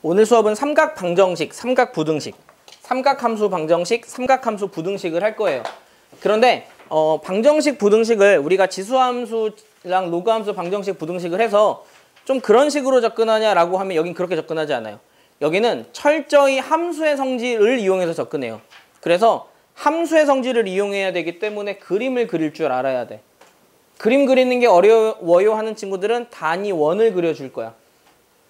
오늘 수업은 삼각 방정식, 삼각 부등식, 삼각함수 방정식, 삼각함수 부등식을 할 거예요. 그런데 방정식 부등식을 우리가 지수함수랑 로그함수 방정식 부등식을 해서 좀 그런 식으로 접근하냐라고 하면 여긴 그렇게 접근하지 않아요. 여기는 철저히 함수의 성질을 이용해서 접근해요. 그래서 함수의 성질을 이용해야 되기 때문에 그림을 그릴 줄 알아야 돼. 그림 그리는 게 어려워요 하는 친구들은 단위 원을 그려줄 거야.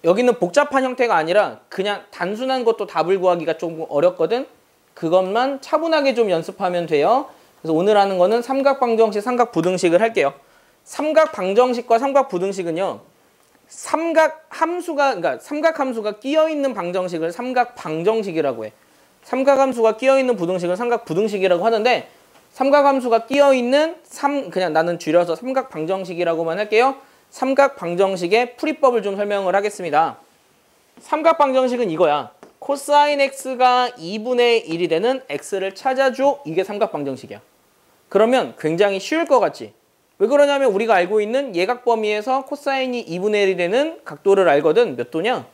여기는 복잡한 형태가 아니라 그냥 단순한 것도 답을 구하기가 조금 어렵거든. 그것만 차분하게 좀 연습하면 돼요. 그래서 오늘 하는 거는 삼각방정식, 삼각부등식을 할게요. 삼각방정식과 삼각부등식은요. 그러니까 삼각함수가 끼어있는 방정식을 삼각방정식이라고 해. 삼각함수가 끼어있는 부등식을 삼각부등식이라고 하는데 삼각함수가 끼어있는 그냥 나는 줄여서 삼각방정식이라고만 할게요. 삼각방정식의 풀이법을 좀 설명을 하겠습니다. 삼각방정식은 이거야. 코사인 x가 2분의 1이 되는 x를 찾아줘. 이게 삼각방정식이야. 그러면 굉장히 쉬울 것 같지? 왜 그러냐면 우리가 알고 있는 예각 범위에서 코사인이 2분의 1이 되는 각도를 알거든. 몇 도냐?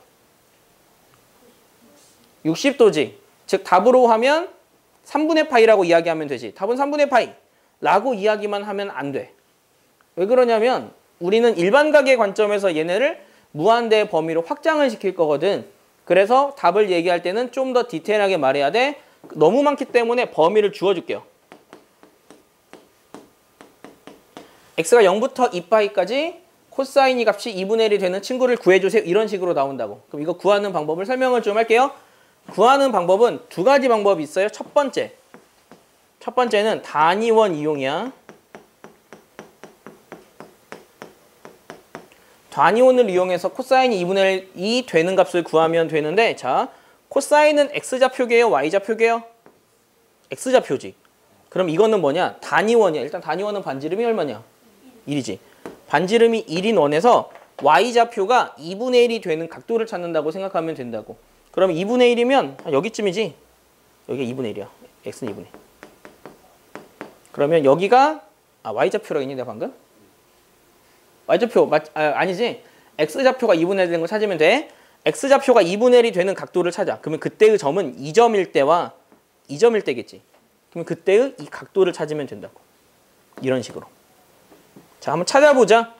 60도지. 즉 답으로 하면 3분의 파이라고 이야기하면 되지. 답은 3분의 파이 라고 이야기만 하면 안 돼. 왜 그러냐면 우리는 일반각의 관점에서 얘네를 무한대의 범위로 확장을 시킬 거거든. 그래서 답을 얘기할 때는 좀 더 디테일하게 말해야 돼. 너무 많기 때문에 범위를 주어줄게요. x가 0부터 2파이까지 코사인이 값이 2분의 1이 되는 친구를 구해주세요. 이런 식으로 나온다고. 그럼 이거 구하는 방법을 설명을 좀 할게요. 구하는 방법은 두 가지 방법이 있어요. 첫 번째는 단위원 이용이야. 단위원을 이용해서 코사인이 2분의 1이 되는 값을 구하면 되는데, 자, 코사인은 x좌표계요, y좌표계요? x좌표지. 그럼 이거는 뭐냐? 단위원이야. 일단 단위원은 반지름이 얼마냐? 1이지. 반지름이 1인 원에서 y좌표가 2분의 1이 되는 각도를 찾는다고 생각하면 된다고. 그럼 2분의 1이면 여기쯤이지? 여기가 2분의 1이야. x는 2분의 1. 그러면 여기가 y좌표라고 했니 내가 방금? y좌표 아니지. x좌표가 2분의 1 되는 거 찾으면 돼. x좌표가 2분의 1이 되는 각도를 찾아. 그러면 그때의 점은 2점일 때와 2점일 때겠지. 그러면 그때의 이 각도를 찾으면 된다고. 이런 식으로. 자, 한번 찾아보자.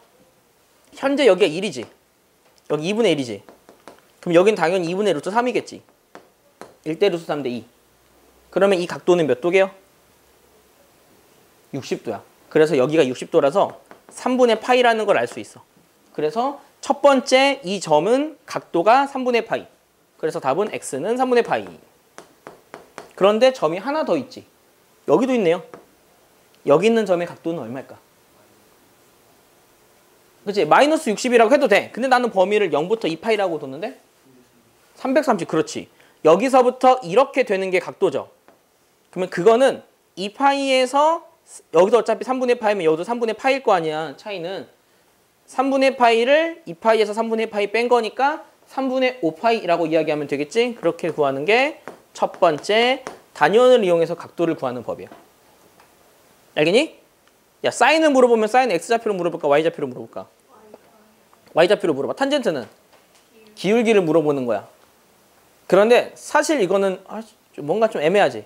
현재 여기가 1이지. 여기 2분의 1이지. 그럼 여긴 당연히 2분의 루트 3이겠지. 1대 루트 3대 2. 그러면 이 각도는 몇 도게요? 60도야. 그래서 여기가 60도라서 3분의 파이라는 걸 알 수 있어. 그래서 첫 번째 이 점은 각도가 3분의 파이. 그래서 답은 x는 3분의 파이. 그런데 점이 하나 더 있지. 여기도 있네요. 여기 있는 점의 각도는 얼마일까? 그치? 마이너스 60이라고 해도 돼. 근데 나는 범위를 0부터 2파이라고 뒀는데 330, 그렇지. 여기서부터 이렇게 되는 게 각도죠. 그러면 그거는 2파이에서 여기도 어차피 3분의 파이면 여기도 3분의 파이일 거 아니야. 차이는 3분의 파이를 2파이에서 3분의 파이 뺀 거니까 3분의 5파이라고 이야기하면 되겠지. 그렇게 구하는 게 첫 번째 단위원을 이용해서 각도를 구하는 법이야. 알겠니? 야, 사인을 물어보면 사인은 x좌표로 물어볼까? y좌표로 물어볼까? y좌표로 물어봐. 탄젠트는? 기울기를 물어보는 거야. 그런데 사실 이거는 뭔가 좀 애매하지.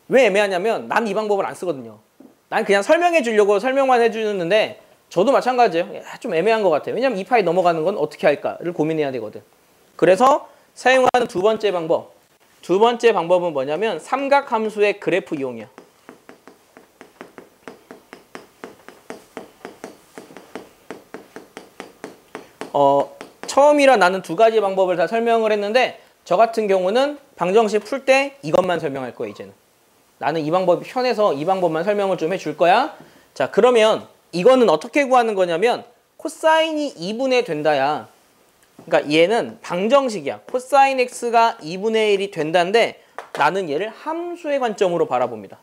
왜 애매하냐면 난 이 방법을 안 쓰거든요. 난 그냥 설명해 주려고 설명만 해주는데 저도 마찬가지예요. 좀 애매한 것 같아요. 왜냐면 2파이 넘어가는 건 어떻게 할까를 고민해야 되거든. 그래서 사용하는 두 번째 방법은 뭐냐면 삼각함수의 그래프 이용이야. 처음이라 나는 두 가지 방법을 다 설명을 했는데 저 같은 경우는 방정식 풀 때 이것만 설명할 거야. 이제는 나는 이 방법이 편해서 이 방법만 설명을 좀 해줄 거야. 자, 그러면 이거는 어떻게 구하는 거냐면 코사인이 2분의 된다야. 그러니까 얘는 방정식이야. 코사인 x가 2분의 1이 된다인데 나는 얘를 함수의 관점으로 바라봅니다.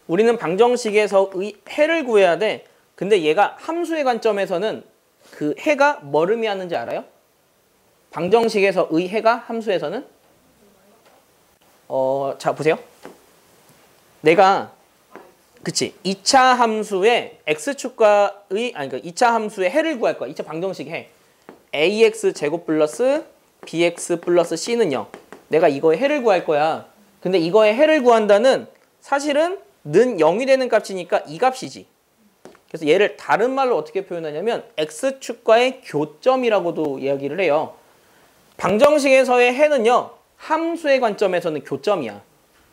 우리는 방정식에서의 해를 구해야 돼. 근데 얘가 함수의 관점에서는 그 해가 뭘 의미하는지 알아요? 방정식에서의 해가 함수에서는? 자, 보세요. 내가 그치 2차 함수의 x축과의 그러니까 2차 함수의 해를 구할 거야. 2차 방정식 해. ax 제곱 플러스 bx 플러스 c는요. 내가 이거의 해를 구할 거야. 근데 이거의 해를 구한다는 사실은 는 0이 되는 값이니까 이 값이지. 그래서 얘를 다른 말로 어떻게 표현하냐면 x축과의 교점이라고도 이야기를 해요. 방정식에서의 해는요. 함수의 관점에서는 교점이야.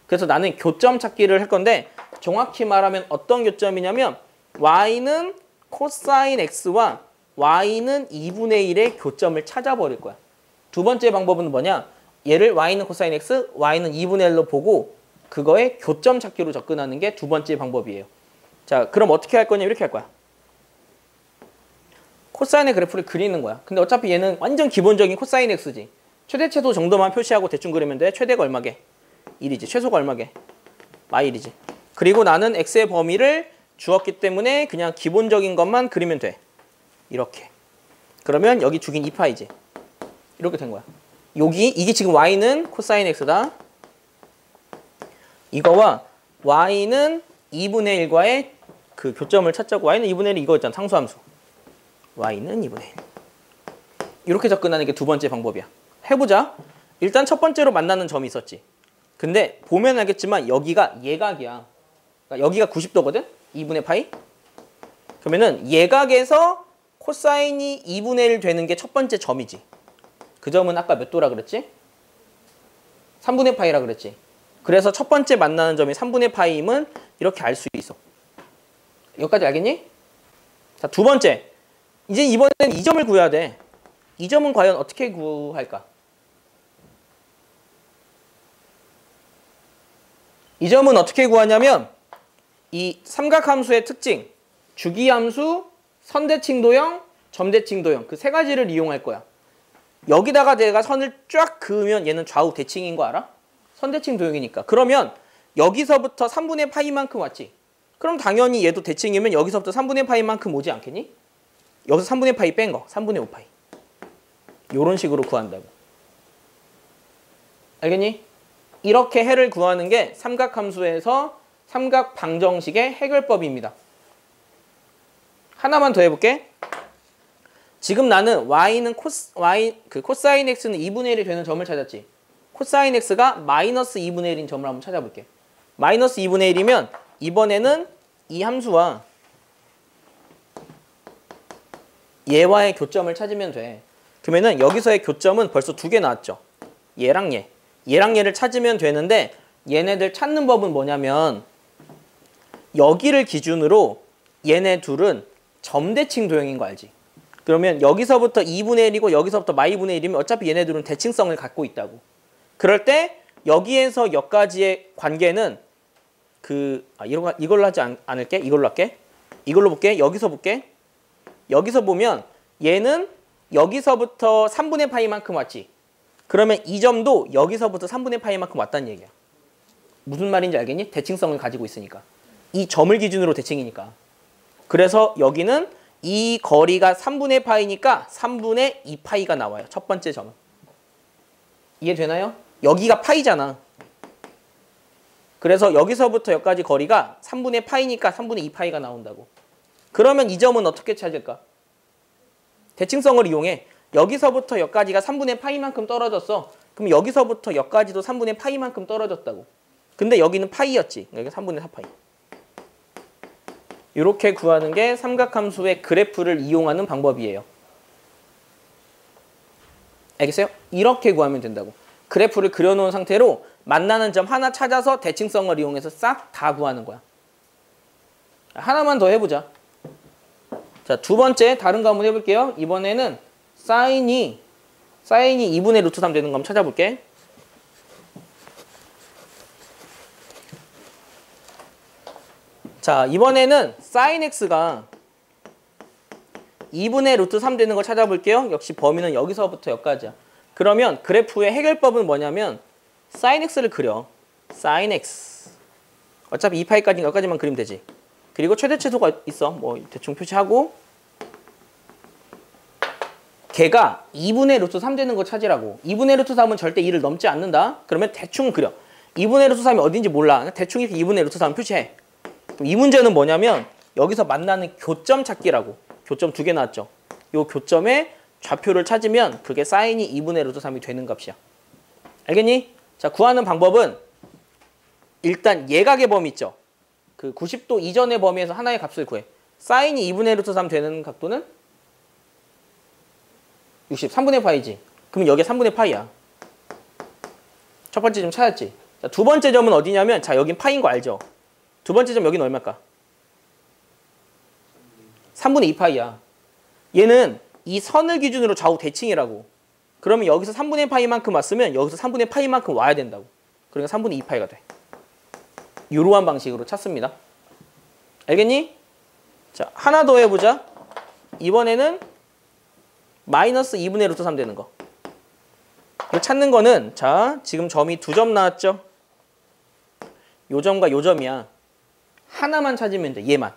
그래서 나는 교점 찾기를 할 건데 정확히 말하면 어떤 교점이냐면 y는 코사인 x와 y는 2분의 1의 교점을 찾아버릴 거야. 두 번째 방법은 뭐냐? 얘를 y는 코사인 x, y는 2분의 1로 보고 그거의 교점 찾기로 접근하는 게 두 번째 방법이에요. 자, 그럼 어떻게 할 거냐? 이렇게 할 거야. 코사인의 그래프를 그리는 거야. 근데 어차피 얘는 완전 기본적인 코사인 x지. 최대 최소 정도만 표시하고 대충 그리면 돼. 최대가 얼마게? 1이지. 최소가 얼마게? -1이지. 그리고 나는 x의 범위를 주었기 때문에 그냥 기본적인 것만 그리면 돼. 이렇게. 그러면 여기 주긴 2파이지. 이렇게 된 거야. 이게 지금 y는 코사인 x다. 이거와 y는 2분의 1과의 그 교점을 찾자고. y는 2분의 1 이거 있잖아. 상수함수. y는 2분의 1. 이렇게 접근하는 게 두 번째 방법이야. 해보자. 일단 첫 번째로 만나는 점이 있었지. 근데 보면 알겠지만 여기가 예각이야. 그러니까 여기가 90도거든? 2분의 파이. 그러면은 예각에서 코사인이 2분의 1 되는 게 첫 번째 점이지. 그 점은 아까 몇 도라 그랬지? 3분의 파이라 그랬지. 그래서 첫 번째 만나는 점이 3분의 파이임은 이렇게 알 수 있어. 여기까지 알겠니? 자, 두 번째. 이제 이번에는 이 점을 구해야 돼. 이 점은 과연 어떻게 구할까? 이 점은 어떻게 구하냐면 이 삼각함수의 특징, 주기함수, 선대칭도형, 점대칭도형 그 세 가지를 이용할 거야. 여기다가 내가 선을 쫙 그으면 얘는 좌우 대칭인 거 알아? 선대칭 도형이니까. 그러면 여기서부터 3분의 파이만큼 왔지. 그럼 당연히 얘도 대칭이면 여기서부터 3분의 파이만큼 오지 않겠니? 여기서 3분의 파이 뺀 거. 3분의 5파이. 요런 식으로 구한다고. 알겠니? 이렇게 해를 구하는 게 삼각함수에서 삼각방정식의 해결법입니다. 하나만 더 해볼게. 지금 나는 y는 코사인 x는 2분의 1이 되는 점을 찾았지. 코사인 x가 마이너스 2분의 1인 점을 한번 찾아볼게. 마이너스 2분의 1이면 이번에는 이 함수와 얘와의 교점을 찾으면 돼. 그러면은 여기서의 교점은 벌써 두 개 나왔죠. 얘랑 얘. 얘랑 얘를 찾으면 되는데 얘네들 찾는 법은 뭐냐면 여기를 기준으로 얘네 둘은 점대칭 도형인 거 알지? 그러면 여기서부터 2분의 1이고 여기서부터 -2분의 1이면 어차피 얘네들은 대칭성을 갖고 있다고. 그럴 때 여기에서 여기까지의 관계는 이걸로 하지 않을게. 이걸로 할게. 이걸로 볼게. 여기서 볼게. 여기서 보면 얘는 여기서부터 3분의 파이만큼 왔지. 그러면 이 점도 여기서부터 3분의 파이만큼 왔다는 얘기야. 무슨 말인지 알겠니? 대칭성을 가지고 있으니까. 이 점을 기준으로 대칭이니까. 그래서 여기는 이 거리가 3분의 파이니까 3분의 2파이가 나와요. 첫 번째 점은. 이해되나요? 여기가 파이잖아. 그래서 여기서부터 여기까지 거리가 3분의 파이니까 3분의 2파이가 나온다고. 그러면 이 점은 어떻게 찾을까? 대칭성을 이용해. 여기서부터 여기까지가 3분의 파이만큼 떨어졌어. 그럼 여기서부터 여기까지도 3분의 파이만큼 떨어졌다고. 근데 여기는 파이였지. 여기 3분의 4파이. 이렇게 구하는 게 삼각함수의 그래프를 이용하는 방법이에요. 알겠어요? 이렇게 구하면 된다고. 그래프를 그려놓은 상태로 만나는 점 하나 찾아서 대칭성을 이용해서 싹 다 구하는 거야. 하나만 더 해보자. 자, 두 번째 다른 거 한번 해볼게요. 이번에는 사인이 2분의 루트 3 되는 거 한번 찾아볼게. 자, 이번에는 사인 x가 2분의 루트 3 되는 거 찾아볼게요. 역시 범위는 여기서부터 여기까지야. 그러면 그래프의 해결법은 뭐냐면 사인 x를 그려. 사인 x. 어차피 2파이까지 여기까지만 그리면 되지. 그리고 최대 최소가 있어. 뭐 대충 표시하고 걔가 2분의 루트 3 되는 거 찾으라고. 2분의 루트 3은 절대 2를 넘지 않는다. 그러면 대충 그려. 2분의 루트 3이 어딘지 몰라. 대충 이렇게 2분의 루트 3 표시해. 그럼 이 문제는 뭐냐면 여기서 만나는 교점 찾기라고. 교점 두 개 나왔죠. 요 교점의 좌표를 찾으면 그게 사인이 2분의 루트 3이 되는 값이야. 알겠니? 자, 구하는 방법은 일단 예각의 범위 있죠. 그 90도 이전의 범위에서 하나의 값을 구해. 사인이 2분의 루트 3 되는 각도는 3분의 파이지. 그럼 여기에 3분의 파이야. 첫 번째 점 찾았지. 자, 두 번째 점은 어디냐면, 자, 여긴 파이인 거 알죠? 두 번째 점 여기는 얼마일까? 3분의 2파이야. 얘는 이 선을 기준으로 좌우 대칭이라고. 그러면 여기서 3분의 파이만큼 왔으면 여기서 3분의 파이만큼 와야 된다고. 그러니까 3분의 2파이가 돼. 이러한 방식으로 찾습니다. 알겠니? 자, 하나 더 해보자. 이번에는 마이너스 2분의 루트 3 되는 거. 이거 찾는 거는, 자, 지금 점이 두 점 나왔죠? 요 점과 요 점이야. 하나만 찾으면 돼, 얘만.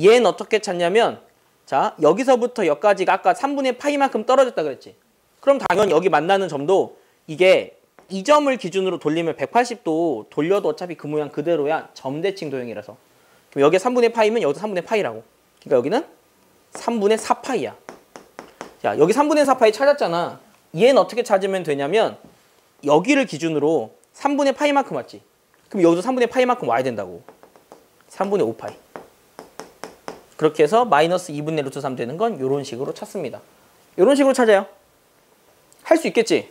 얘는 어떻게 찾냐면, 자, 여기서부터 여기까지가 아까 3분의 파이만큼 떨어졌다 그랬지? 그럼 당연히 여기 만나는 점도 이게 이 점을 기준으로 돌리면 180도 돌려도 어차피 그 모양 그대로야. 점대칭 도형이라서. 그럼 여기에 3분의 파이면 여기도 3분의 파이라고. 그러니까 여기는 3분의 4파이야. 자, 여기 3분의 4파이 찾았잖아. 얘는 어떻게 찾으면 되냐면 여기를 기준으로 3분의 파이만큼 왔지. 그럼 여기도 3분의 파이만큼 와야 된다고. 3분의 5파이. 그렇게 해서 마이너스 2분의 루트 3 되는 건 이런 식으로 찾습니다. 이런 식으로 찾아요. 할 수 있겠지?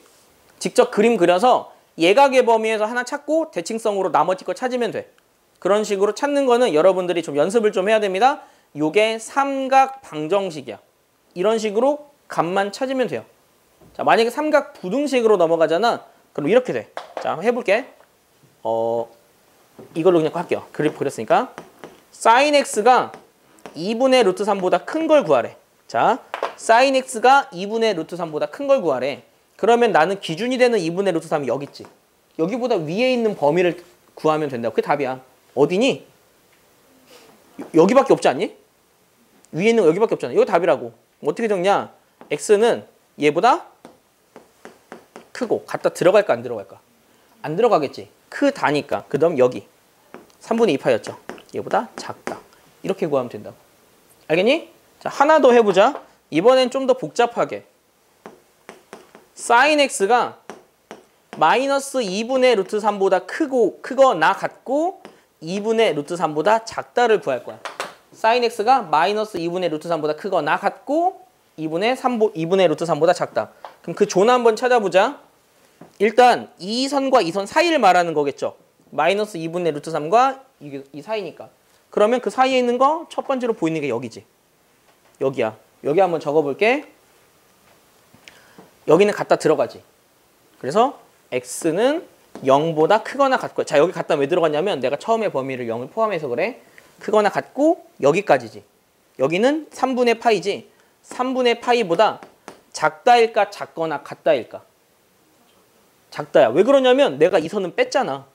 직접 그림 그려서 예각의 범위에서 하나 찾고 대칭성으로 나머지 거 찾으면 돼. 그런 식으로 찾는 거는 여러분들이 좀 연습을 좀 해야 됩니다. 요게 삼각 방정식이야. 이런 식으로 값만 찾으면 돼요. 자, 만약에 삼각 부등식으로 넘어가잖아. 그럼 이렇게 돼. 자, 한번 해볼게. 이걸로 그냥 할게요. 그래프 그렸으니까. sin x가 2분의 루트 3보다 큰 걸 구하래. 자, sin x가 2분의 루트 3보다 큰 걸 구하래. 그러면 나는 기준이 되는 2분의 루트 3이 여기 있지. 여기보다 위에 있는 범위를 구하면 된다고. 그게 답이야. 어디니? 여기밖에 없지 않니? 위에 있는 거 여기밖에 없잖아. 이거 답이라고. 어떻게 적냐? x는 얘보다 크고 갖다 들어갈까 안 들어갈까? 안 들어가겠지. 크다니까. 그 다음 여기 3분의 2파였죠. 얘보다 작다. 이렇게 구하면 된다고. 알겠니? 자, 하나 더 해보자. 이번엔 좀 더 복잡하게. sin x가 마이너스 2분의 루트 3보다 크거나 같고 2분의 루트 3보다 작다를 구할 거야. sin x가 마이너스 2분의 루트 3보다 크거나 같고 2분의 루트 3보다 작다. 그럼 그 조나 한번 찾아보자. 일단 이 선과 이 선 사이를 말하는 거겠죠. 마이너스 2분의 루트 3과 이 사이니까. 그러면 그 사이에 있는 거 첫 번째로 보이는 게 여기지. 여기야. 여기 한번 적어볼게. 여기는 갖다 들어가지. 그래서 x는 0보다 크거나 같고. 자, 여기 갖다 왜 들어갔냐면 내가 처음에 범위를 0을 포함해서 그래. 크거나 같고 여기까지지. 여기는 3분의 파이지. 3분의 파이보다 작다일까 작거나 같다일까? 작다야. 왜 그러냐면 내가 이 선은 뺐잖아.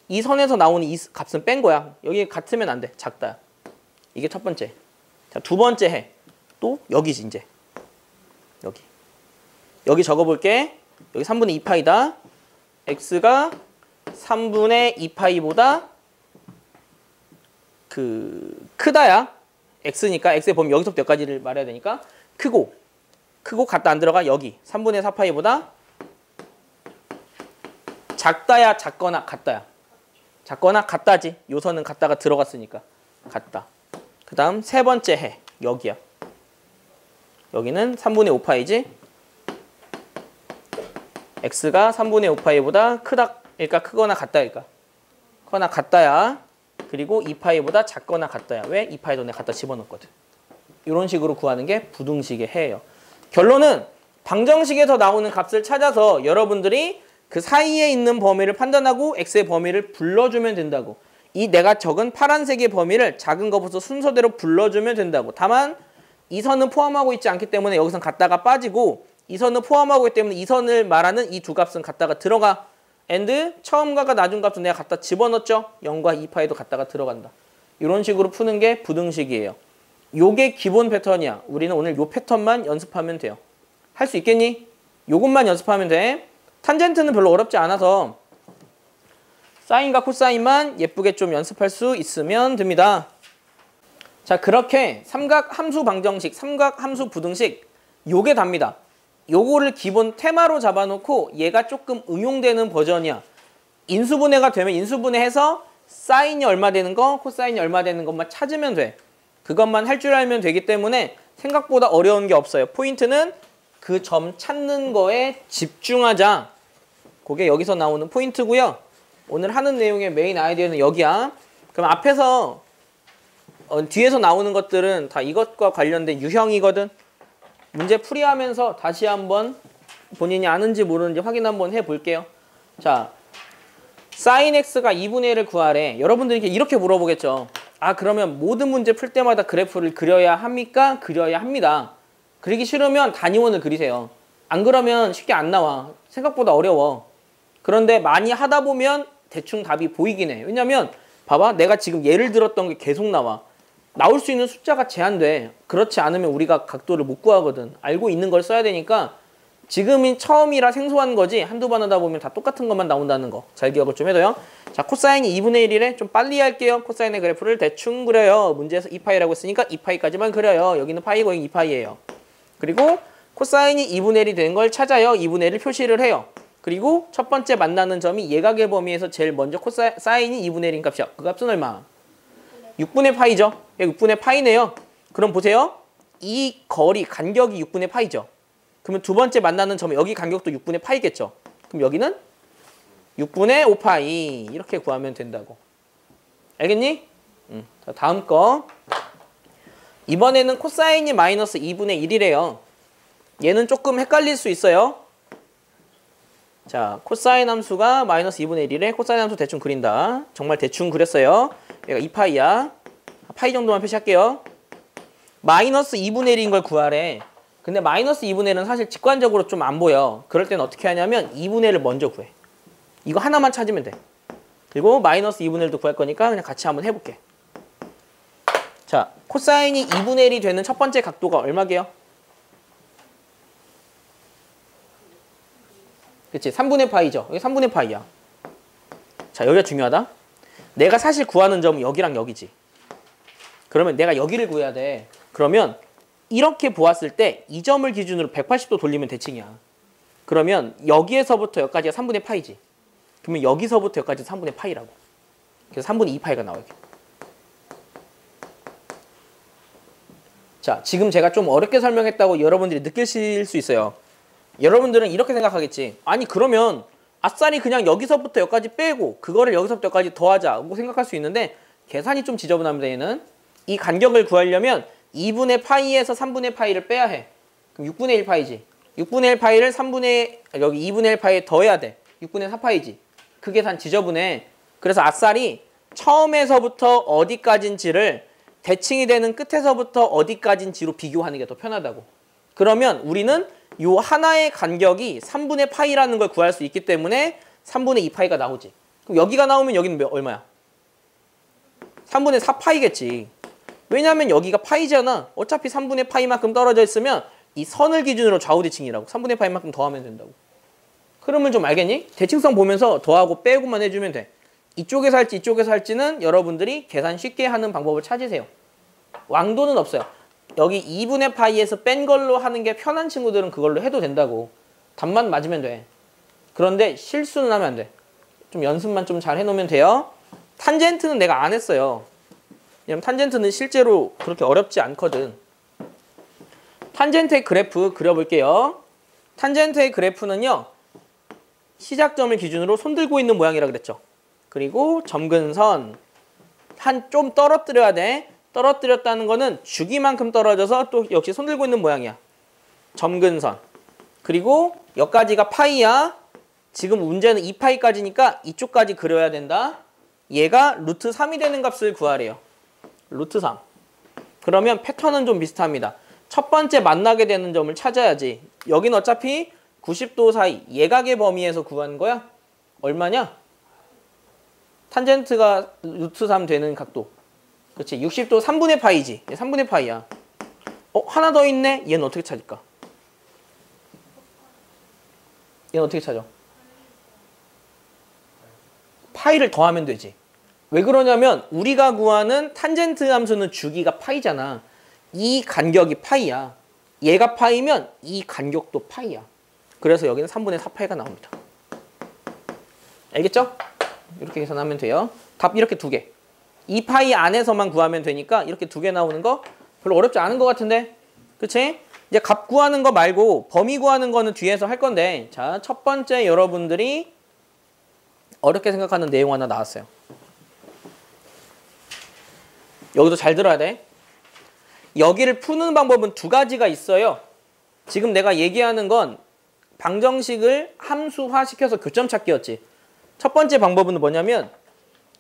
이 선에서 나오는 이 값은 뺀 거야. 여기 같으면 안 돼. 작다야. 이게 첫 번째. 자, 두 번째 해. 또 여기지 이제. 여기 적어볼게. 여기 3분의 2파이다. x가 3분의 2파이보다 크다야. x니까 x의 범위 여기서부터 여기까지를 말해야 되니까 크고 갖다 안 들어가. 여기 3분의 4파이보다 작다야 작거나 같다야. 작거나 같다지. 요선은 갖다가 들어갔으니까 같다. 그 다음 세 번째 해. 여기야. 여기는 3분의 5파이지. x가 3분의 5파이보다 크다일까 크거나 같다일까? 크거나 같다야. 그리고 2파이보다 작거나 같다야. 왜? 2파이도 내가 갖다 집어넣었거든. 이런 식으로 구하는 게 부등식의 해예요. 결론은 방정식에서 나오는 값을 찾아서 여러분들이 그 사이에 있는 범위를 판단하고 x의 범위를 불러주면 된다고. 이 내가 적은 파란색의 범위를 작은 것부터 순서대로 불러주면 된다고. 다만 이 선은 포함하고 있지 않기 때문에 여기선 갖다가 빠지고 이 선은 포함하고 있기 때문에 이 선을 말하는 이 두 값은 갖다가 들어가. and 처음과 나중 값은 내가 갖다 집어넣었죠. 0과 2파이도 갖다가 들어간다. 이런 식으로 푸는 게 부등식이에요. 요게 기본 패턴이야. 우리는 오늘 요 패턴만 연습하면 돼요. 할 수 있겠니? 요것만 연습하면 돼. 탄젠트는 별로 어렵지 않아서 사인과 코사인만 예쁘게 좀 연습할 수 있으면 됩니다. 자, 그렇게 삼각 함수 방정식, 삼각 함수 부등식 요게 답니다. 요거를 기본 테마로 잡아놓고 얘가 조금 응용되는 버전이야. 인수분해가 되면 인수분해해서 사인이 얼마 되는 거, 코사인이 얼마 되는 것만 찾으면 돼. 그것만 할 줄 알면 되기 때문에 생각보다 어려운 게 없어요. 포인트는 그 점 찾는 거에 집중하자. 그게 여기서 나오는 포인트고요. 오늘 하는 내용의 메인 아이디어는 여기야. 그럼 앞에서 뒤에서 나오는 것들은 다 이것과 관련된 유형이거든. 문제 풀이하면서 다시 한번 본인이 아는지 모르는지 확인 한번 해볼게요. 자, sin x가 2분의 1을 구하래. 여러분들이 이렇게 물어보겠죠. 아, 그러면 모든 문제 풀 때마다 그래프를 그려야 합니까? 그려야 합니다. 그리기 싫으면 단위원을 그리세요. 안 그러면 쉽게 안 나와. 생각보다 어려워. 그런데 많이 하다 보면 대충 답이 보이긴 해. 왜냐면 봐봐, 내가 지금 예를 들었던 게 계속 나와. 나올 수 있는 숫자가 제한돼. 그렇지 않으면 우리가 각도를 못 구하거든. 알고 있는 걸 써야 되니까 지금이 처음이라 생소한 거지 한두 번 하다 보면 다 똑같은 것만 나온다는 거 잘 기억을 좀 해둬요. 자, 코사인이 2분의 1이래. 좀 빨리 할게요. 코사인의 그래프를 대충 그려요. 문제에서 2파이라고 했으니까 2파이까지만 그려요. 여기는 파이고 여기 2파이예요. 그리고 코사인이 2분의 1이 된 걸 찾아요. 2분의 1을 표시를 해요. 그리고 첫 번째 만나는 점이 예각의 범위에서 제일 먼저 코사인이 2분의 1인 값이야. 그 값은 얼마? 6분의 파이죠. 6분의 파이네요. 그럼 보세요. 이 거리, 간격이 6분의 파이죠. 그러면 두 번째 만나는 점이 여기 간격도 6분의 파이겠죠. 그럼 여기는 6분의 5파이 이렇게 구하면 된다고. 알겠니? 자, 다음 거. 이번에는 코사인이 마이너스 2분의 1이래요. 얘는 조금 헷갈릴 수 있어요. 자, 코사인 함수가 마이너스 2분의 1이래. 코사인 함수 대충 그린다. 정말 대충 그렸어요. 얘가 2파이야. 파이 정도만 표시할게요. 마이너스 2분의 1인 걸 구하래. 근데 마이너스 2분의 1은 사실 직관적으로 좀 안 보여. 그럴 땐 어떻게 하냐면 2분의 1을 먼저 구해. 이거 하나만 찾으면 돼. 그리고 마이너스 2분의 1도 구할 거니까 그냥 같이 한번 해볼게. 자, 코사인이 2분의 1이 되는 첫 번째 각도가 얼마게요? 그치? 3분의 파이죠. 여기 3분의 파이야. 자, 여기가 중요하다. 내가 사실 구하는 점은 여기랑 여기지. 그러면 내가 여기를 구해야 돼. 그러면 이렇게 보았을 때 이 점을 기준으로 180도 돌리면 대칭이야. 그러면 여기에서부터 여기까지가 3분의 파이지. 그러면 여기서부터 여기까지 3분의 파이라고. 그래서 3분의 2파이가 나와. 이렇게. 자, 지금 제가 좀 어렵게 설명했다고 여러분들이 느끼실 수 있어요. 여러분들은 이렇게 생각하겠지. 아니, 그러면 아싸리 그냥 여기서부터 여기까지 빼고 그거를 여기서부터 여기까지 더하자고 생각할 수 있는데 계산이 좀 지저분합니다. 얘는. 이 간격을 구하려면 2분의 파이에서 3분의 파이를 빼야 해. 그럼 6분의 1 파이지. 6분의 1 파이를 3분의 여기 2분의 1 파이에 더해야 돼. 6분의 4 파이지. 그 계산 지저분해. 그래서 아싸리 처음에서부터 어디까지인지를 대칭이 되는 끝에서부터 어디까지인지로 비교하는 게 더 편하다고. 그러면 우리는 요 하나의 간격이 3분의 파이라는 걸 구할 수 있기 때문에 3분의 2 파이가 나오지. 그럼 여기가 나오면 여기는 얼마야? 3분의 4 파이겠지. 왜냐하면 여기가 파이잖아. 어차피 3분의 파이만큼 떨어져 있으면 이 선을 기준으로 좌우 대칭이라고. 3분의 파이만큼 더하면 된다고. 그러면 좀 알겠니? 대칭성 보면서 더하고 빼고만 해주면 돼. 이쪽에서 할지 이쪽에서 할지는 여러분들이 계산 쉽게 하는 방법을 찾으세요. 왕도는 없어요. 여기 2분의 파이에서 뺀 걸로 하는 게 편한 친구들은 그걸로 해도 된다고. 답만 맞으면 돼. 그런데 실수는 하면 안 돼. 좀 연습만 좀 잘 해놓으면 돼요. 탄젠트는 내가 안 했어요. 왜냐면 탄젠트는 실제로 그렇게 어렵지 않거든. 탄젠트의 그래프 그려볼게요. 탄젠트의 그래프는요. 시작점을 기준으로 손 들고 있는 모양이라 그랬죠. 그리고 점근선 한 좀 떨어뜨려야 돼. 떨어뜨렸다는 거는 주기만큼 떨어져서 또 역시 손 들고 있는 모양이야. 점근선. 그리고 여기까지가 파이야. 지금 문제는 2파이까지니까 이쪽까지 그려야 된다. 얘가 루트 3이 되는 값을 구하래요. 루트 3. 그러면 패턴은 좀 비슷합니다. 첫 번째 만나게 되는 점을 찾아야지. 여기는 어차피 90도 사이 예각의 범위에서 구하는 거야. 얼마냐? 탄젠트가 루트 3 되는 각도. 그렇지. 60도 3분의 파이지. 3분의 파이야. 하나 더 있네? 얘는 어떻게 찾을까? 얘는 어떻게 찾아? 파이를 더하면 되지. 왜 그러냐면 우리가 구하는 탄젠트 함수는 주기가 파이잖아. 이 간격이 파이야. 얘가 파이면 이 간격도 파이야. 그래서 여기는 3분의 4파이가 나옵니다. 알겠죠? 이렇게 계산하면 돼요. 답 이렇게 두 개. 2파이 안에서만 구하면 되니까 이렇게 두 개 나오는 거 별로 어렵지 않은 것 같은데. 그치? 이제 값 구하는 거 말고 범위 구하는 거는 뒤에서 할 건데, 자, 첫 번째 여러분들이 어렵게 생각하는 내용 하나 나왔어요. 여기도 잘 들어야 돼. 여기를 푸는 방법은 두 가지가 있어요. 지금 내가 얘기하는 건 방정식을 함수화 시켜서 교점 찾기였지. 첫 번째 방법은 뭐냐면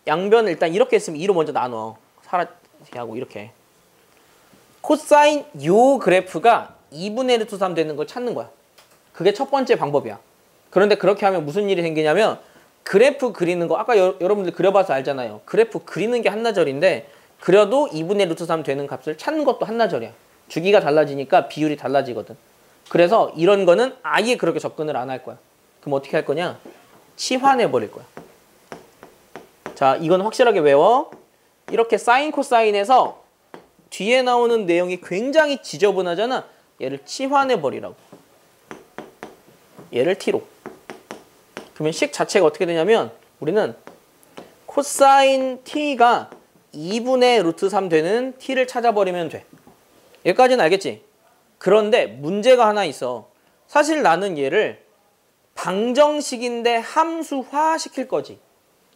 양변을 일단 이렇게 했으면 2로 먼저 나눠. 하고 이렇게. 코사인 요 그래프가 2분의 루트 3 되는 걸 찾는 거야. 그게 첫 번째 방법이야. 그런데 그렇게 하면 무슨 일이 생기냐면 그래프 그리는 거 아까 여러분들 그려봐서 알잖아요. 그래프 그리는 게 한나절인데 그려도 2분의 루트 3 되는 값을 찾는 것도 한나절이야. 주기가 달라지니까 비율이 달라지거든. 그래서 이런 거는 아예 그렇게 접근을 안 할 거야. 그럼 어떻게 할 거냐? 치환해 버릴 거야. 자, 이건 확실하게 외워. 이렇게 사인 코사인에서 뒤에 나오는 내용이 굉장히 지저분하잖아. 얘를 치환해 버리라고. 얘를 t로. 그러면 식 자체가 어떻게 되냐면 우리는 코사인 t가 2분의 루트 3 되는 t를 찾아버리면 돼. 여기까지는 알겠지? 그런데 문제가 하나 있어. 사실 나는 얘를 방정식인데 함수화 시킬 거지.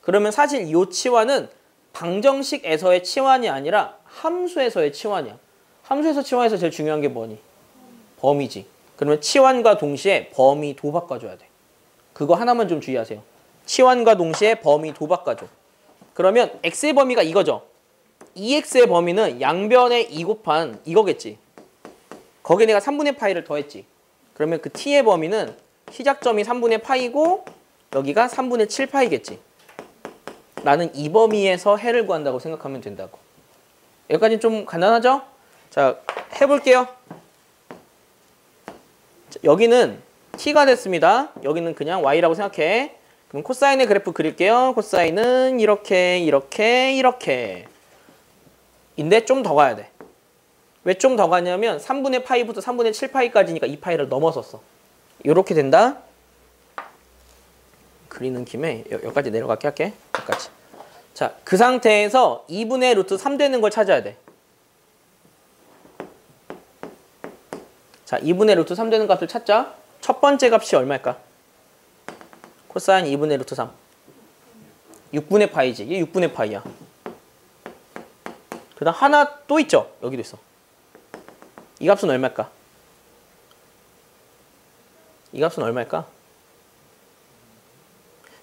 그러면 사실 이 치환은 방정식에서의 치환이 아니라 함수에서의 치환이야. 함수에서 치환에서 제일 중요한 게 뭐니? 범위지. 그러면 치환과 동시에 범위도 바꿔줘야 돼. 그거 하나만 좀 주의하세요. 치환과 동시에 범위도 바꿔줘. 그러면 x의 범위가 이거죠. 2x의 범위는 양변에 2 곱한 이거겠지. 거기에 내가 3분의 파이를 더했지. 그러면 그 t의 범위는 시작점이 3분의 파이고 여기가 3분의 7파이겠지. 나는 이 범위에서 해를 구한다고 생각하면 된다고. 여기까지는 좀 간단하죠? 자, 해볼게요. 자, 여기는 t가 됐습니다. 여기는 그냥 y라고 생각해. 그럼 코사인의 그래프 그릴게요. 코사인은 이렇게 이렇게 인데 좀 더 가야 돼. 왜 좀 더 가냐면 3분의 파이부터 3분의 7파이까지니까 2파이를 넘어섰어. 이렇게 된다. 그리는 김에 여기까지 내려갈게 할게. 여기까지. 자, 그 상태에서 2분의 루트 3 되는 걸 찾아야 돼. 자, 2분의 루트 3 되는 값을 찾자. 첫 번째 값이 얼마일까? 코사인 2분의 루트 3. 6분의 파이지. 이게 6분의 파이야. 그 다음 하나 또 있죠? 여기도 있어. 이 값은 얼마일까? 이 값은 얼마일까?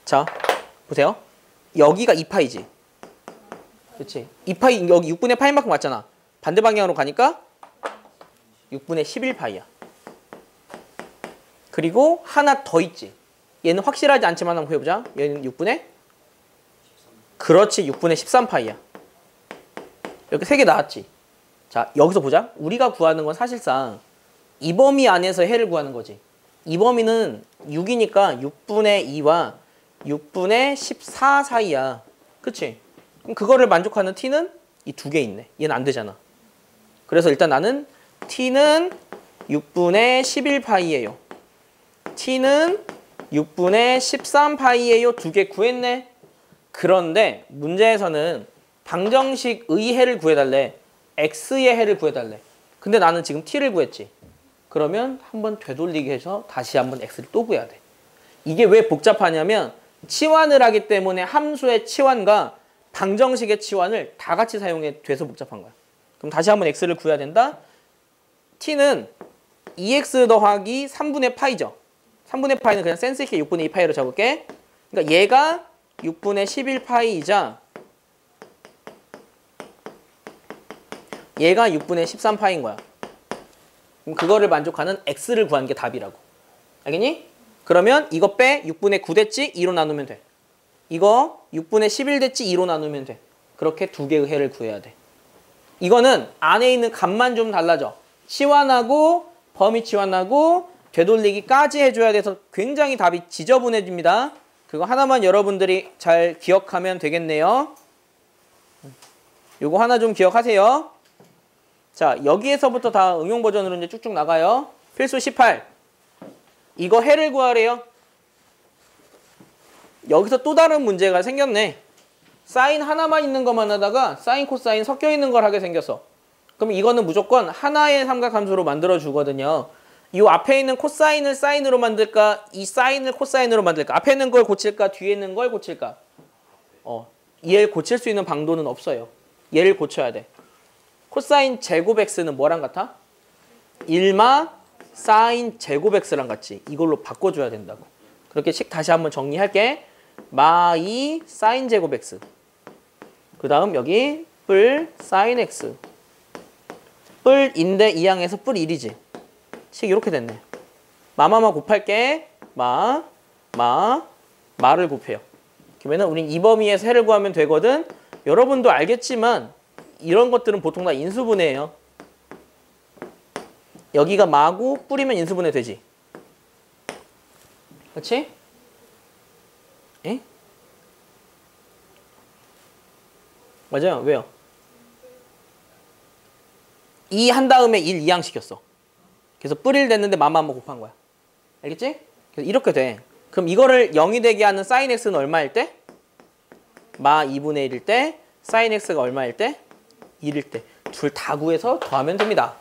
자, 보세요. 여기가 2파이지. 그렇지? 2파이, 여기 6분의 파이만큼 왔잖아. 반대 방향으로 가니까 6분의 11파이야. 그리고 하나 더 있지. 얘는 확실하지 않지만 한번 해보자. 얘는 6분의? 그렇지, 6분의 13파이야. 이렇게 3개 나왔지. 자, 여기서 보자. 우리가 구하는 건 사실상 이 범위 안에서 해를 구하는 거지. 이 범위는 6이니까 6분의 2와 6분의 14 사이야. 그치? 그럼 그거를 만족하는 t는 이 두 개 있네. 얘는 안 되잖아. 그래서 일단 나는 t는 6분의 11파이예요. t는 6분의 13파이예요. 두 개 구했네. 그런데 문제에서는 방정식의 해를 구해달래. x의 해를 구해달래. 근데 나는 지금 t를 구했지. 그러면 한번 되돌리게 해서 다시 한번 x를 또 구해야 돼. 이게 왜 복잡하냐면 치환을 하기 때문에 함수의 치환과 방정식의 치환을 다 같이 사용해 돼서 복잡한 거야. 그럼 다시 한번 x를 구해야 된다. t는 2x 더하기 3분의 파이죠. 3분의 파이는 그냥 센스 있게 6분의 2파이로 적을게. 그러니까 얘가 6분의 11파이이자 얘가 6분의 13파이인 거야. 그럼 그거를 만족하는 x를 구한 게 답이라고. 알겠니? 그러면 이거 빼 6분의 9 됐지? 2로 나누면 돼. 이거 6분의 11 됐지? 2로 나누면 돼. 그렇게 두 개의 해를 구해야 돼. 이거는 안에 있는 값만 좀 달라져. 치환하고 범위 치환하고 되돌리기까지 해줘야 돼서 굉장히 답이 지저분해집니다. 그거 하나만 여러분들이 잘 기억하면 되겠네요. 요거 하나 좀 기억하세요. 자, 여기에서부터 다 응용 버전으로 이제 쭉쭉 나가요. 필수 18. 이거 해를 구하래요. 여기서 또 다른 문제가 생겼네. 사인 하나만 있는 것만 하다가 사인 코사인 섞여 있는 걸 하게 생겼어. 그럼 이거는 무조건 하나의 삼각함수로 만들어 주거든요. 이 앞에 있는 코사인을 사인으로 만들까? 이 사인을 코사인으로 만들까? 앞에 있는 걸 고칠까? 뒤에 있는 걸 고칠까? 얘를 고칠 수 있는 방도는 없어요. 얘를 고쳐야 돼. 코사인 제곱 x는 뭐랑 같아? 1마 사인 제곱 x랑 같지. 이걸로 바꿔줘야 된다고. 그렇게 다시 한번 정리할게. 마2 사인 제곱 x. 그 다음 여기 뿔 사인 x. 뿔인데 2항에서 뿔 1이지. 식 이렇게 됐네. 마마마 곱할게. 마를 곱해요. 그러면 우린 이 범위에서 해를 구하면 되거든. 여러분도 알겠지만 이런 것들은 보통 다 인수분해예요. 여기가 마고 뿔이면 인수분해 되지. 그렇지? 에? 맞아요. 왜요? 2 한 다음에 1, 2항 시켰어. 그래서 뿔1 됐는데 마마 곱한 거야. 알겠지? 그래서 이렇게 돼. 그럼 이거를 0이 되게 하는 사인 x는 얼마일 때? 마 2분의 1일 때, 사인 x가 얼마일 때? 1일 때. 둘 다 구해서 더하면 됩니다.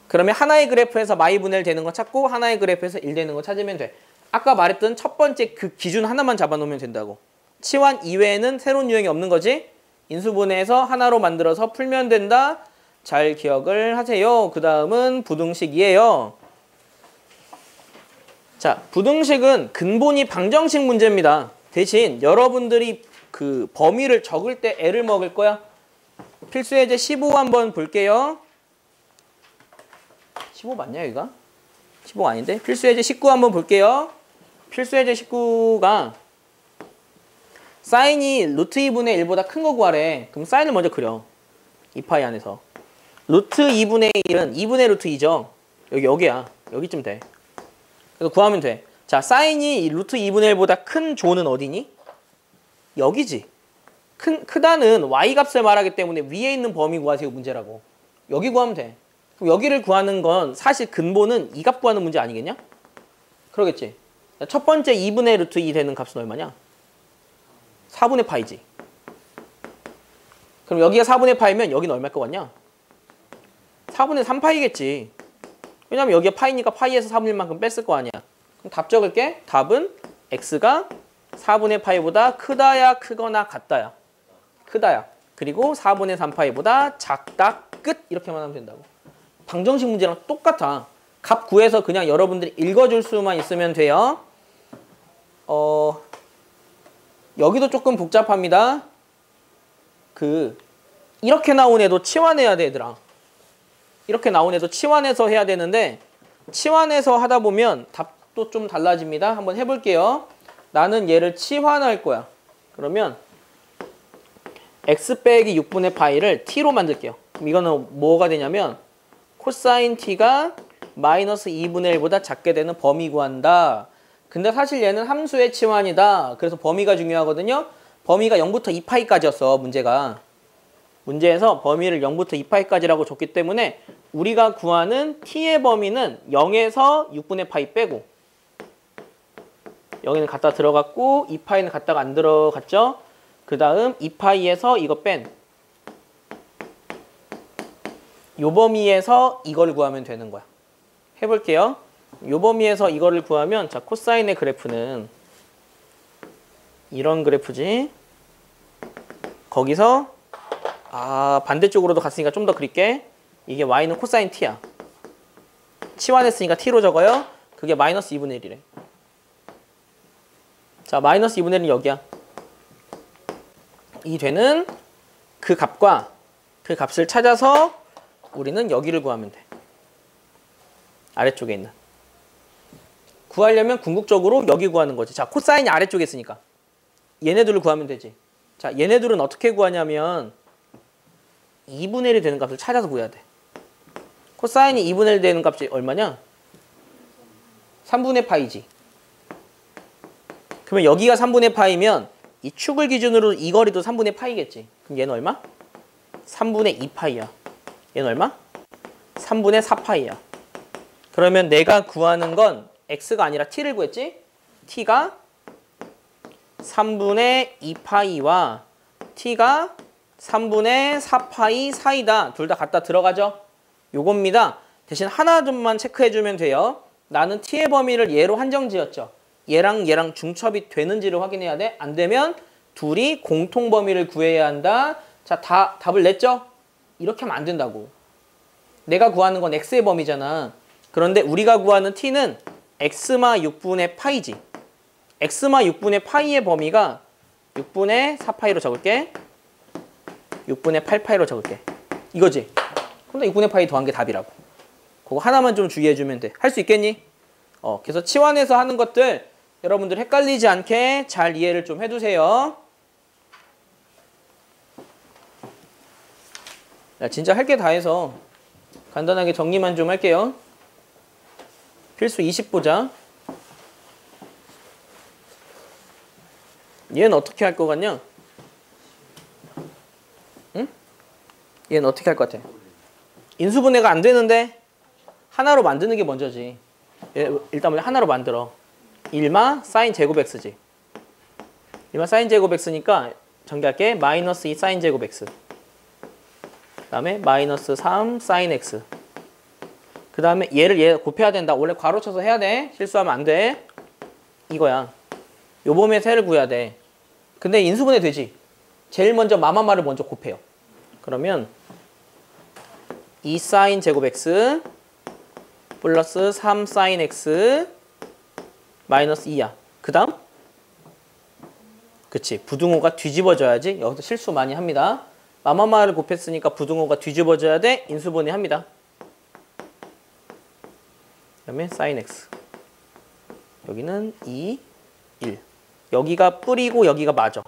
그러면 하나의 그래프에서 마 2분의 1 되는 거 찾고 하나의 그래프에서 1 되는 거 찾으면 돼. 아까 말했던 첫 번째 그 기준 하나만 잡아놓으면 된다고. 치환 이외에는 새로운 유형이 없는 거지? 인수분해해서 하나로 만들어서 풀면 된다. 잘 기억을 하세요. 그 다음은 부등식이에요. 자, 부등식은 근본이 방정식 문제입니다. 대신 여러분들이 그 범위를 적을 때 애를 먹을 거야. 필수 예제 15 한번 볼게요. 15 맞냐 여기가? 15 아닌데? 필수 예제 19 한번 볼게요. 필수 예제 19가 사인이 루트 2분의 1보다 큰 거 구하래. 그럼 사인을 먼저 그려. 2파이 안에서. 루트 2분의 1은 2분의 루트 2죠. 여기야. 여기쯤 돼. 그래서 구하면 돼. 자, 사인이 루트 2분의 1보다 큰 조는 어디니? 여기지. 크다는 y 값을 말하기 때문에 위에 있는 범위 구하세요 문제라고. 여기 구하면 돼. 그럼 여기를 구하는 건 사실 근본은 이 값 구하는 문제 아니겠냐? 그러겠지. 첫 번째 2분의 루트 2 되는 값은 얼마냐? 4분의 파이지. 그럼 여기가 4분의 파이면 여기는 얼마일 것 같냐? 4분의 3파이겠지. 왜냐면 여기가 파이니까 파이에서 4분의 1만큼 뺐을 거 아니야. 그럼 답 적을게. 답은 x가 4분의 파이보다 크다야 크거나 같다야. 크다야. 그리고 4분의 3파이보다 작다 끝. 이렇게만 하면 된다고. 방정식 문제랑 똑같아. 값 구해서 그냥 여러분들이 읽어줄 수만 있으면 돼요. 여기도 조금 복잡합니다. 이렇게 나온 애도 치환해야 돼, 얘들아. 이렇게 나온 애도 치환해서 해야 되는데 치환해서 하다 보면 답도 좀 달라집니다. 한번 해볼게요. 나는 얘를 치환할 거야. 그러면 x 빼기 6분의 파이를 t로 만들게요. 그럼 이거는 뭐가 되냐면 코사인 t가 마이너스 2분의 1보다 작게 되는 범위 구한다. 근데 사실 얘는 함수의 치환이다. 그래서 범위가 중요하거든요. 범위가 0부터 2파이까지였어, 문제가. 문제에서 범위를 0부터 2파이까지라고 줬기 때문에 우리가 구하는 t의 범위는 0에서 6분의 파이 빼고 0에는 갖다 들어갔고 2파이는 갖다가 안 들어갔죠. 그 다음 2파이에서 이거 뺀 요 범위에서 이걸 구하면 되는 거야. 해볼게요. 요 범위에서 이거를 구하면 자 코사인의 그래프는 이런 그래프지. 거기서 반대쪽으로도 갔으니까 좀 더 그릴게. 이게 y는 코사인 t야. 치환했으니까 t로 적어요. 그게 마이너스 2분의 1이래. 자, 마이너스 2분의 1은 여기야. 이 되는 그 값과 그 값을 찾아서 우리는 여기를 구하면 돼. 아래쪽에 있는. 구하려면 궁극적으로 여기 구하는 거지. 자, 코사인이 아래쪽에 있으니까. 얘네들을 구하면 되지. 자, 얘네들은 어떻게 구하냐면 2분의 1이 되는 값을 찾아서 구해야 돼. 코사인이 2분의 1 되는 값이 얼마냐? 3분의 파이지. 그러면 여기가 3분의 파이면 이 축을 기준으로 이 거리도 3분의 파이겠지. 그럼 얘는 얼마? 3분의 2파이야. 얘는 얼마? 3분의 4파이야. 그러면 내가 구하는 건 x가 아니라 t를 구했지? t가 3분의 2파이와 t가 3분의 4파이 사이다. 둘 다 갖다 들어가죠? 요겁니다. 대신 하나 좀만 체크해주면 돼요. 나는 t의 범위를 얘로 한정지었죠. 얘랑 얘랑 중첩이 되는지를 확인해야 돼. 안 되면 둘이 공통 범위를 구해야 한다. 자, 답을 냈죠? 이렇게 하면 안 된다고. 내가 구하는 건 x의 범위잖아. 그런데 우리가 구하는 t는 x마 6분의 파이지. x마 6분의 파이의 범위가 6분의 4파이로 적을게. 6분의 8파이로 적을게. 이거지? 그럼 6분의 파이 더한 게 답이라고. 그거 하나만 좀 주의해주면 돼. 할 수 있겠니? 그래서 치환해서 하는 것들 여러분들 헷갈리지 않게 잘 이해를 좀 해두세요. 야, 진짜 할 게 다 해서 간단하게 정리만 좀 할게요. 필수 20 보자. 얘는 어떻게 할 것 같냐? 응? 얘는 어떻게 할 것 같아? 인수분해가 안 되는데 하나로 만드는 게 먼저지. 일단 먼저 하나로 만들어. 1마 사인 제곱 x지. 1마 사인 제곱 x니까 전개할게. 마이너스 2 사인 제곱 x. 그 다음에 마이너스 3 사인 x. 그 다음에 얘 곱해야 된다. 원래 괄호 쳐서 해야 돼. 실수하면 안 돼. 이거야. 요 범위의 세를 구해야 돼. 근데 인수분해 되지. 제일 먼저 마마마를 먼저 곱해요. 그러면 2 사인 제곱 x 플러스 3 사인 x 마이너스 2야. 그 다음? 그치. 부등호가 뒤집어져야지. 여기서 실수 많이 합니다. 마마마를 곱했으니까 부등호가 뒤집어져야 돼. 인수분해 합니다. 그 다음에 사인 x. 여기는 2, 1. 여기가 뿔이고 여기가 맞아.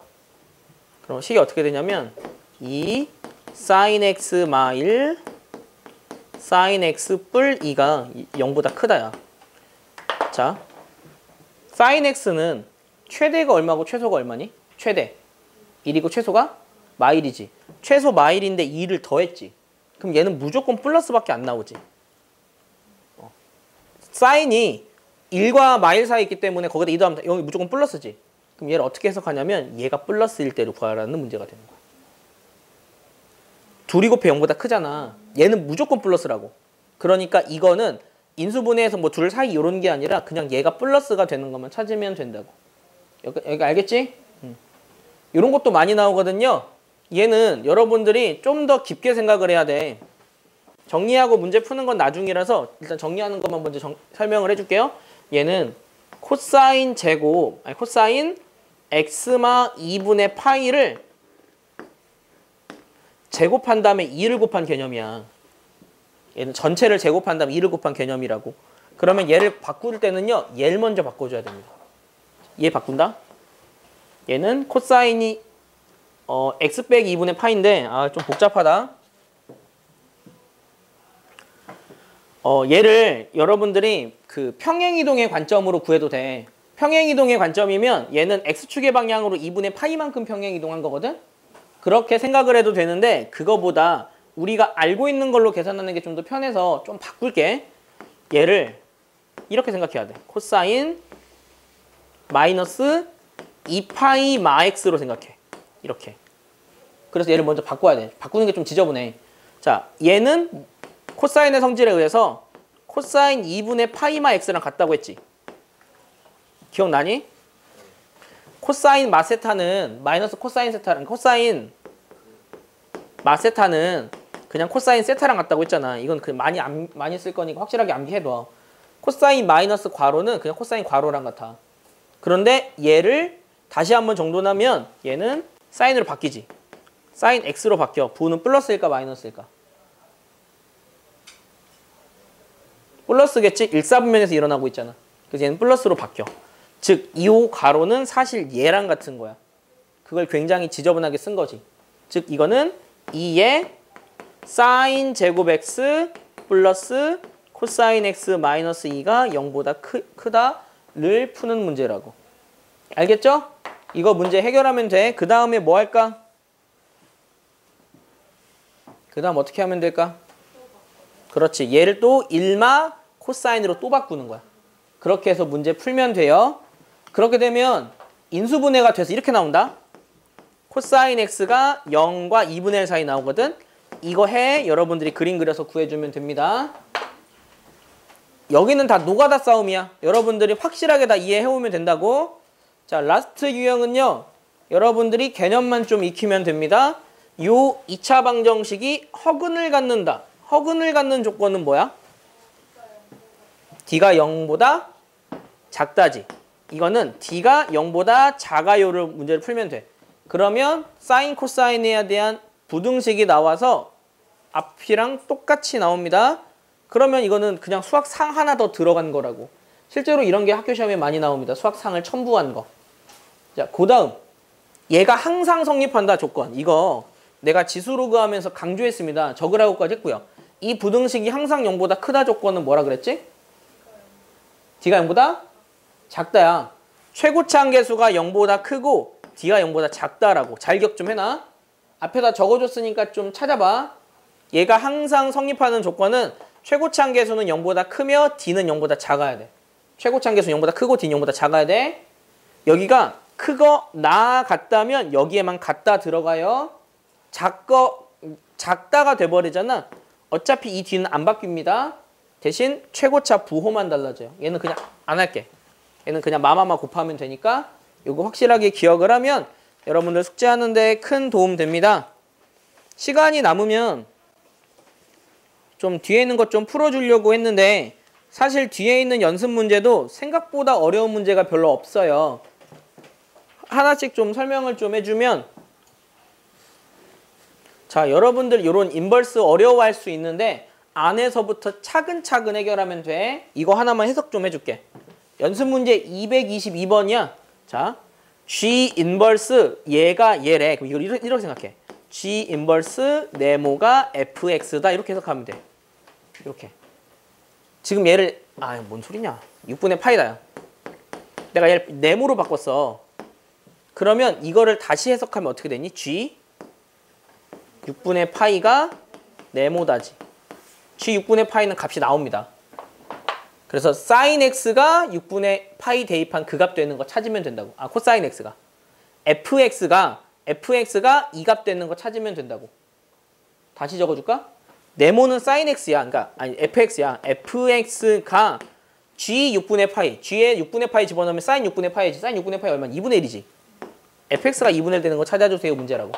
그럼 식이 어떻게 되냐면 2 사인 x 마 1 사인 x 뿔 2가 0보다 크다야. 자, 사인 x는 최대가 얼마고 최소가 얼마니? 최대 1이고 최소가 마일이지. 최소 마일인데 2를 더했지. 그럼 얘는 무조건 플러스밖에 안 나오지. 사인이 1과 마일 사이에 있기 때문에 거기다 2 더하면 여기 무조건 플러스지. 그럼 얘를 어떻게 해석하냐면 얘가 플러스일 때로 구하라는 문제가 되는 거야. 둘이 곱해 0보다 크잖아. 얘는 무조건 플러스라고. 그러니까 이거는 인수분해에서 뭐 둘 사이 이런 게 아니라 그냥 얘가 플러스가 되는 것만 찾으면 된다고. 여기 알겠지? 이런 것도 많이 나오거든요. 얘는 여러분들이 좀 더 깊게 생각을 해야 돼. 정리하고 문제 푸는 건 나중이라서 일단 정리하는 것만 먼저 설명을 해줄게요. 얘는 코사인 제곱, 아니 코사인 x마 2분의 파이를 제곱한 다음에 2를 곱한 개념이야. 얘는 전체를 제곱한 다음에 2를 곱한 개념이라고. 그러면 얘를 바꿀 때는요. 얘를 먼저 바꿔줘야 됩니다. 얘 바꾼다. 얘는 코사인이 x 빼기 2분의 파인데 좀 복잡하다. 얘를 여러분들이 그 평행이동의 관점으로 구해도 돼. 평행이동의 관점이면 얘는 x축의 방향으로 2분의 파이만큼 평행이동한 거거든. 그렇게 생각을 해도 되는데 그거보다 우리가 알고 있는 걸로 계산하는 게 좀 더 편해서 좀 바꿀게. 얘를 이렇게 생각해야 돼. 코사인 마이너스 2파이 마 x로 생각해. 이렇게. 그래서 얘를 먼저 바꿔야 돼. 바꾸는 게 좀 지저분해. 자, 얘는 코사인의 성질에 의해서 코사인 2분의 파이 마 x랑 같다고 했지. 기억나니? 코사인 마세타는 마이너스 코사인 세타랑 코사인 마세타는 그냥 코사인 세타랑 같다고 했잖아. 이건 많이 쓸 거니까 확실하게 암기해둬. 코사인 마이너스 괄호는 그냥 코사인 괄호랑 같아. 그런데 얘를 다시 한번 정돈하면 얘는 사인으로 바뀌지. 사인 x로 바뀌어. 부호는 플러스일까 마이너스일까? 플러스겠지? 1사분면에서 일어나고 있잖아. 그래서 얘는 플러스로 바뀌어. 즉 2호 괄호는 사실 얘랑 같은 거야. 그걸 굉장히 지저분하게 쓴 거지. 즉 이거는 2의 사인 제곱 x 플러스 코사인 x 마이너스 2가 0보다 크다를 푸는 문제라고. 알겠죠? 이거 문제 해결하면 돼. 그 다음에 뭐 할까? 그 다음 어떻게 하면 될까? 그렇지. 얘를 또 1마 코사인으로 또 바꾸는 거야. 그렇게 해서 문제 풀면 돼요. 그렇게 되면 인수분해가 돼서 이렇게 나온다. 코사인 x가 0과 2분의 1 사이 나오거든. 이거 해 여러분들이 그림 그려서 구해주면 됩니다. 여기는 다 노가다 싸움이야. 여러분들이 확실하게 다 이해해오면 된다고. 자, 라스트 유형은요. 여러분들이 개념만 좀 익히면 됩니다. 요 2차 방정식이 허근을 갖는다. 허근을 갖는 조건은 뭐야? D가 0보다 작다지. 이거는 D가 0보다 작아요를 문제를 풀면 돼. 그러면 사인 코사인에 대한 부등식이 나와서 앞이랑 똑같이 나옵니다. 그러면 이거는 그냥 수학상 하나 더 들어간 거라고. 실제로 이런 게 학교 시험에 많이 나옵니다. 수학상을 첨부한 거. 자, 그 다음 얘가 항상 성립한다 조건. 이거 내가 지수로그 하면서 강조했습니다. 적으라고까지 했고요. 이 부등식이 항상 0보다 크다 조건은 뭐라 그랬지? D가 0보다 작다야. 최고차 한계수가 0보다 크고 D가 0보다 작다라고. 잘 기억 좀 해놔. 앞에다 적어줬으니까 좀 찾아봐. 얘가 항상 성립하는 조건은 최고차 한계수는 0보다 크며 D는 0보다 작아야 돼. 최고차 한계수는 0보다 크고 D는 0보다 작아야 돼. 여기가 크거 나 같다면 여기에만 갖다 들어가요. 작다가 돼버리잖아. 어차피 이 D는 안 바뀝니다. 대신 최고차 부호만 달라져요. 얘는 그냥 안 할게. 얘는 그냥 마마마 곱하면 되니까 이거 확실하게 기억을 하면 여러분들 숙제하는 데 큰 도움 됩니다. 시간이 남으면 좀 뒤에 있는 것 좀 풀어주려고 했는데 사실 뒤에 있는 연습 문제도 생각보다 어려운 문제가 별로 없어요. 하나씩 좀 설명을 좀 해주면 자, 여러분들 이런 인버스 어려워할 수 있는데 안에서부터 차근차근 해결하면 돼. 이거 하나만 해석 좀 해줄게. 연습 문제 222번이야. 자, G 인버스 얘가 얘래. 그럼 이걸 이렇게 생각해. G 인버스 네모가 fx다. 이렇게 해석하면 돼. 이렇게. 지금 얘를 뭔 소리냐. 6분의 파이다야. 내가 얘를 네모로 바꿨어. 그러면 이거를 다시 해석하면 어떻게 되니? G 6분의 파이가 네모다지. G 6분의 파이는 값이 나옵니다. 그래서 sin x가 6분의 파이 대입한 그 값 되는 거 찾으면 된다고. 코사인 x가. fx가 이 값 되는 거 찾으면 된다고. 다시 적어줄까? 네모는 sin x야. 그러니까 fx야. fx가 g 6분의 파이. g에 6분의 파이 집어넣으면 sin 6분의 파이지. sin 6분의 파이 얼마나? 2분의 1이지. fx가 2분의 1 되는 거 찾아주세요 문제라고.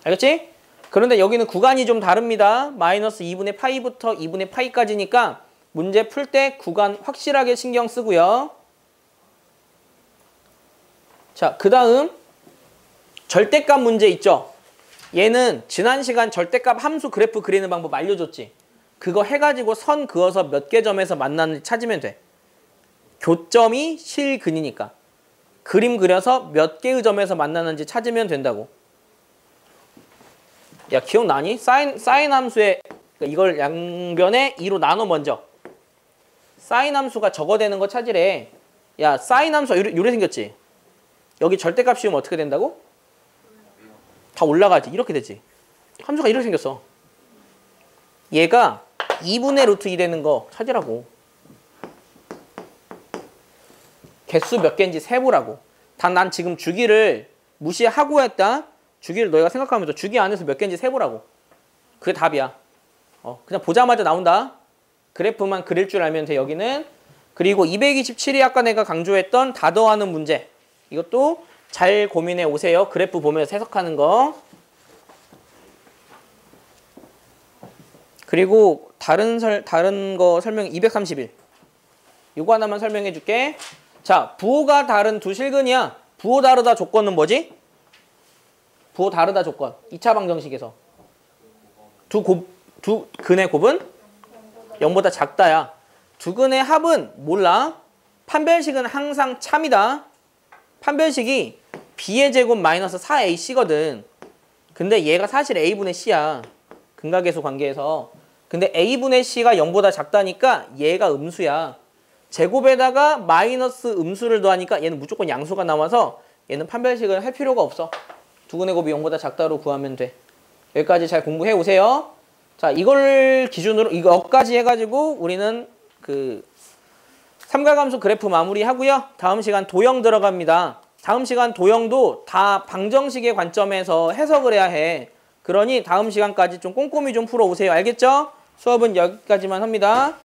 알겠지? 그런데 여기는 구간이 좀 다릅니다. 마이너스 2분의 파이부터 2분의 파이까지니까 문제 풀 때 구간 확실하게 신경 쓰고요. 자, 그 다음 절대값 문제 있죠? 얘는 지난 시간 절대값 함수 그래프 그리는 방법 알려줬지? 그거 해가지고 선 그어서 몇 개 점에서 만나는지 찾으면 돼. 교점이 실근이니까. 그림 그려서 몇 개의 점에서 만나는지 찾으면 된다고. 야, 기억나니? 사인 함수에 이걸 양변에 2로 나눠 먼저. 사인 함수가 저거 되는 거 찾으래. 야, 사인 함수가 요래 생겼지? 여기 절대값 씌우면 어떻게 된다고? 다 올라가지. 이렇게 되지. 함수가 이렇게 생겼어. 얘가 2분의 루트 2 되는 거 찾으라고. 개수 몇 개인지 세보라고. 단 난 지금 주기를 무시하고 했다. 주기를 너희가 생각하면서 주기 안에서 몇 개인지 세보라고. 그게 답이야. 그냥 보자마자 나온다. 그래프만 그릴 줄 알면 돼, 여기는. 그리고 227이 아까 내가 강조했던 다 더하는 문제. 이것도 잘 고민해 오세요. 그래프 보면서 해석하는 거. 그리고 다른 거 설명 231. 이거 하나만 설명해 줄게. 자, 부호가 다른 두 실근이야. 부호 다르다 조건은 뭐지? 부호 다르다 조건. 2차 방정식에서. 두 근의 곱은 0보다 작다야. 두 근의 합은 몰라. 판별식은 항상 참이다. 판별식이 b의 제곱 마이너스 4ac거든. 근데 얘가 사실 a분의 c야. 근각계수 관계에서. 근데 a분의 c가 0보다 작다니까 얘가 음수야. 제곱에다가 마이너스 음수를 더하니까 얘는 무조건 양수가 나와서 얘는 판별식을 할 필요가 없어. 두 근의 곱이 0보다 작다로 구하면 돼. 여기까지 잘 공부해 오세요. 자, 이걸 기준으로 이거까지 해가지고 우리는 그 삼각함수 그래프 마무리하고요. 다음 시간 도형 들어갑니다. 다음 시간 도형도 다 방정식의 관점에서 해석을 해야 해. 그러니 다음 시간까지 좀 꼼꼼히 좀 풀어오세요. 알겠죠? 수업은 여기까지만 합니다.